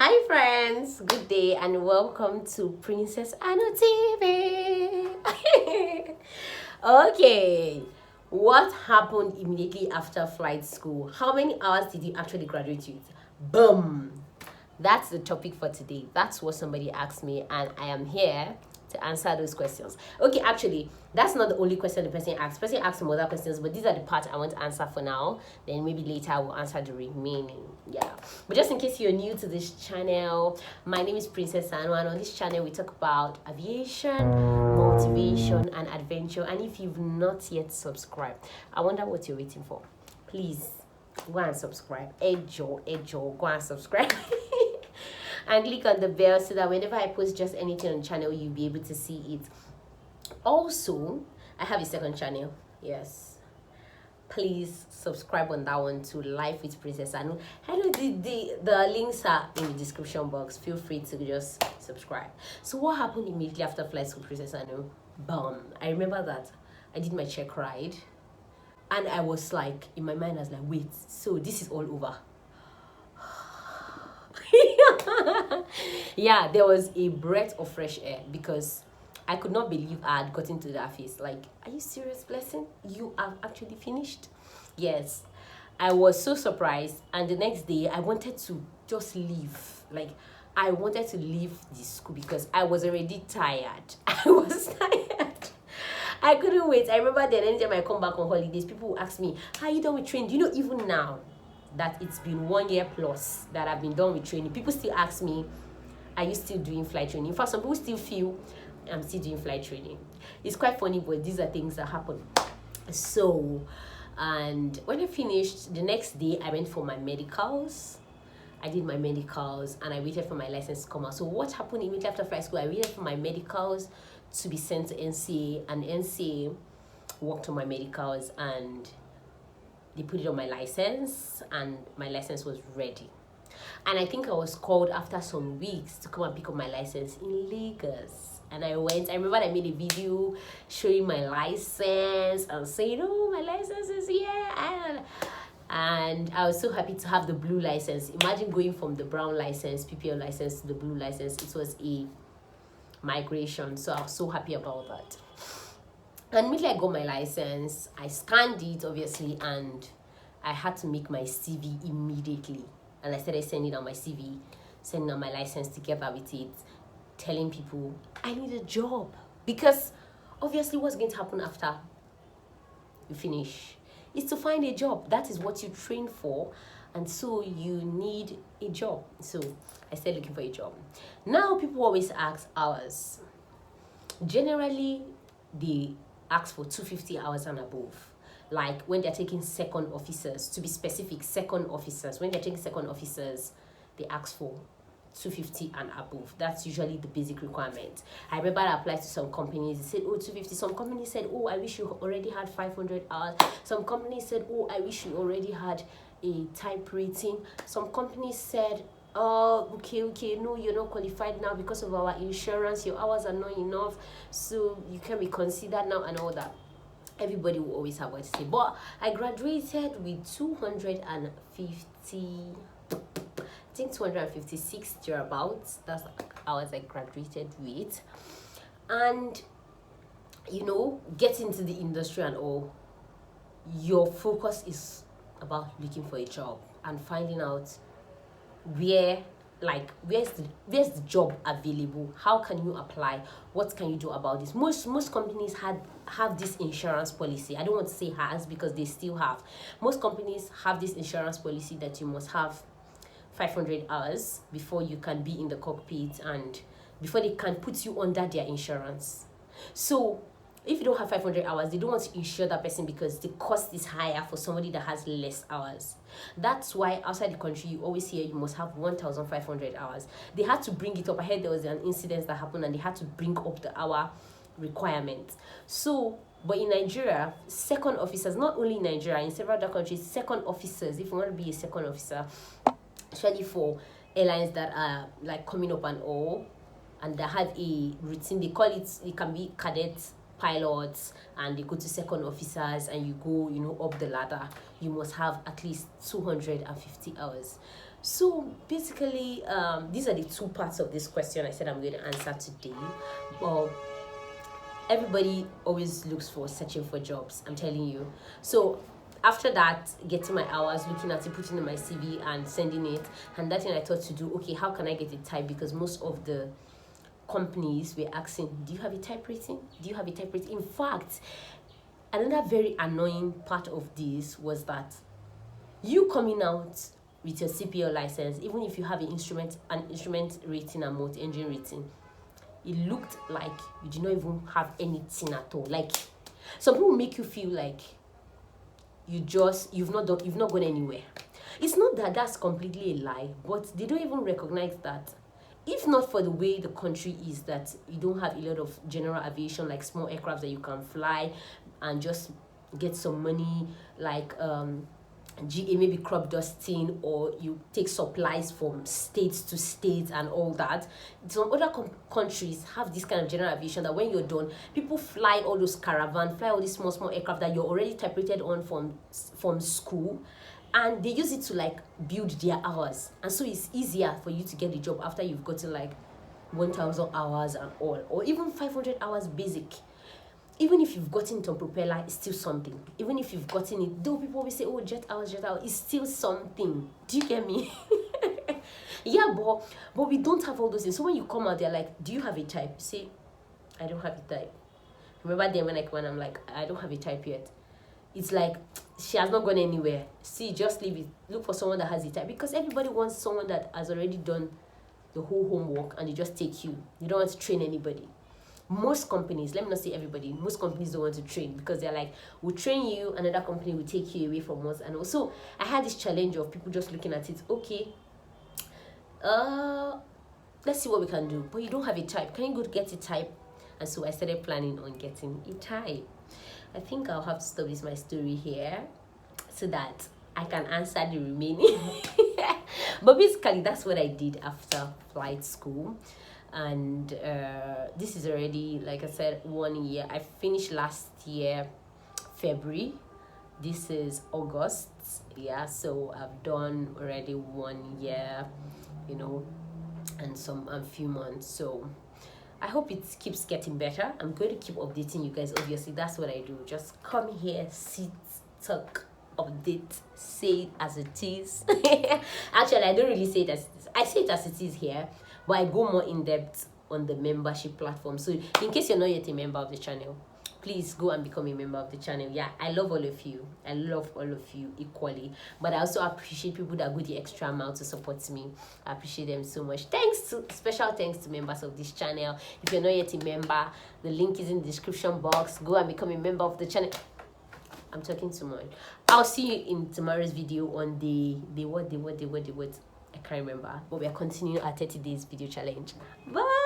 Hi friends, good day and welcome to Princess Anu TV. Okay, what happened immediately after flight school? How many hours did you actually graduate with? Boom! That's the topic for today. That's what somebody asked me, and I am here to answer those questions. Okay, actually, that's not the only question the person asked. The person asked some other questions, but these are the parts I want to answer for now. Then maybe later I will answer the remaining. Yeah. But just in case you're new to this channel, my name is PrincessAnu, and on this channel we talk about aviation, motivation, and adventure. And if you've not yet subscribed, I wonder what you're waiting for. Please go and subscribe. Ejo, go and subscribe. And click on the bell so that whenever I post just anything on the channel, you'll be able to see it. Also, I have a second channel. Yes, please subscribe on that one to Life with Princess Anu. I know the links are in the description box. Feel free to just subscribe. So what happened immediately after flight school, Princess Anu? Boom. I remember that I did my check ride, and I was like, in my mind I was like, wait, so this is all over? Yeah, there was a breath of fresh air because I could not believe I had gotten to that phase. Like, are you serious, Blessing? You have actually finished? Yes. I was so surprised, and the next day I wanted to just leave. Like, I wanted to leave the school because I was already tired. I was tired. I couldn't wait. I remember then anytime I come back on holidays, people will ask me, how are you done with training? You know, even now that it's been 1 year plus that I've been done with training, people still ask me, are you still doing flight training? In fact, some people still feel I'm still doing flight training. It's quite funny, but these are things that happen. So, and when I finished, the next day I went for my medicals. I did my medicals and I waited for my license to come out. So what happened immediately after flight school? I waited for my medicals to be sent to NCA, and NCA worked on my medicals and they put it on my license, and my license was ready. And I think I was called after some weeks to come and pick up my license in Lagos. And I went. I remember I made a video showing my license and saying, oh, my license is here. And I was so happy to have the blue license. Imagine going from the brown license, PPL license, to the blue license. It was a migration. So I was so happy about that. And immediately I got my license, I scanned it obviously, and I had to make my CV immediately. And I started sending out my CV, sending out my license together with it, telling people I need a job. Because obviously what's going to happen after you finish is to find a job. That is what you train for. And so you need a job. So I started looking for a job. Now people always ask hours. Generally, they ask for 250 hours and above. Like when they're taking second officers, to be specific, second officers. When they're taking second officers, they ask for 250 and above. That's usually the basic requirement. I remember I applied to some companies. They said, oh, 250. Some companies said, oh, I wish you already had 500 hours. Some companies said, oh, I wish you already had a type rating. Some companies said, oh, okay, no, you're not qualified now because of our insurance. Your hours are not enough, so you can be considered now and all that. Everybody will always have what to say. But I graduated with 256 thereabouts. That's hours I graduated with. And you know, getting into the industry and all, your focus is about looking for a job and finding out where's the job available, how can you apply, what can you do about this. Most companies have this insurance policy. I don't want to say has, because they still have. Most companies have this insurance policy that you must have 500 hours before you can be in the cockpit and before they can put you under their insurance. So if you don't have 500 hours, they don't want to insure that person because the cost is higher for somebody that has less hours. That's why outside the country, you always hear you must have 1,500 hours. They had to bring it up. I heard there was an incident that happened and they had to bring up the hour requirement. So, but in Nigeria, second officers, not only in Nigeria, in several other countries, second officers, if you want to be a second officer, especially for airlines that are like coming up and all, and they have a routine, they call it can be cadets, pilots, and they go to second officers, and you go, up the ladder. You must have at least 250 hours. So basically, these are the two parts of this question I said I'm going to answer today. Well, everybody always looks for searching for jobs, I'm telling you. So after that, getting my hours, looking at it, putting in my CV and sending it, and that thing I thought to do, okay, how can I get it typed? Because most of the companies were asking, do you have a typewriting? Do you have a typewriting? In fact, another very annoying part of this was that you coming out with your CPL license, even if you have an instrument rating and multi-engine rating, it looked like you did not even have anything at all. Like, some people make you feel like you've not gone anywhere. It's not that that's completely a lie, but they don't even recognize that if not for the way the country is, that you don't have a lot of general aviation, like small aircraft that you can fly and just get some money, like GA, maybe crop dusting, or you take supplies from states to states and all that. Some other countries have this kind of general aviation that when you're done, people fly all those caravan, fly all these small aircraft that you're already typewritten on from school, and they use it to like build their hours, and so it's easier for you to get the job after you've gotten like 1,000 hours and all, or even 500 hours basic. Even if you've gotten it on propeller, it's still something. Even if you've gotten it, though people always say, oh, jet hours, it's still something. Do you get me? Yeah, but we don't have all those things. So when you come out, they're like, do you have a type? Say, I don't have a type. Remember then when I'm like, I don't have a type yet. It's like, she has not gone anywhere. See, just leave it. Look for someone that has a type. Because everybody wants someone that has already done the whole homework and they just take you. You don't want to train anybody. Most companies, let me not say everybody, most companies don't want to train because they're like, we'll train you, another company will take you away from us. And also, I had this challenge of people just looking at it, okay, let's see what we can do. But you don't have a type. Can you go get a type? And so I started planning on getting a type. I think I'll have to stop this my story here so that I can answer the remaining. But basically, that's what I did after flight school. And this is already, like I said, 1 year. I finished last year February. This is August. Yeah, so I've done already 1 year, you know, and a few months. So I hope it keeps getting better. I'm going to keep updating you guys. Obviously, that's what I do. Just come here, sit, talk, update, say it as it is. Actually, I don't really say it as it is. I say it as it is here, but I go more in depth on the membership platform. So in case you're not yet a member of the channel, please go and become a member of the channel. Yeah, I love all of you. I love all of you equally. But I also appreciate people that go the extra mile to support me. I appreciate them so much. Special thanks to members of this channel. If you're not yet a member, the link is in the description box. Go and become a member of the channel. I'm talking too much. I'll see you in tomorrow's video on the what? I can't remember. But we are continuing our 30 days video challenge. Bye.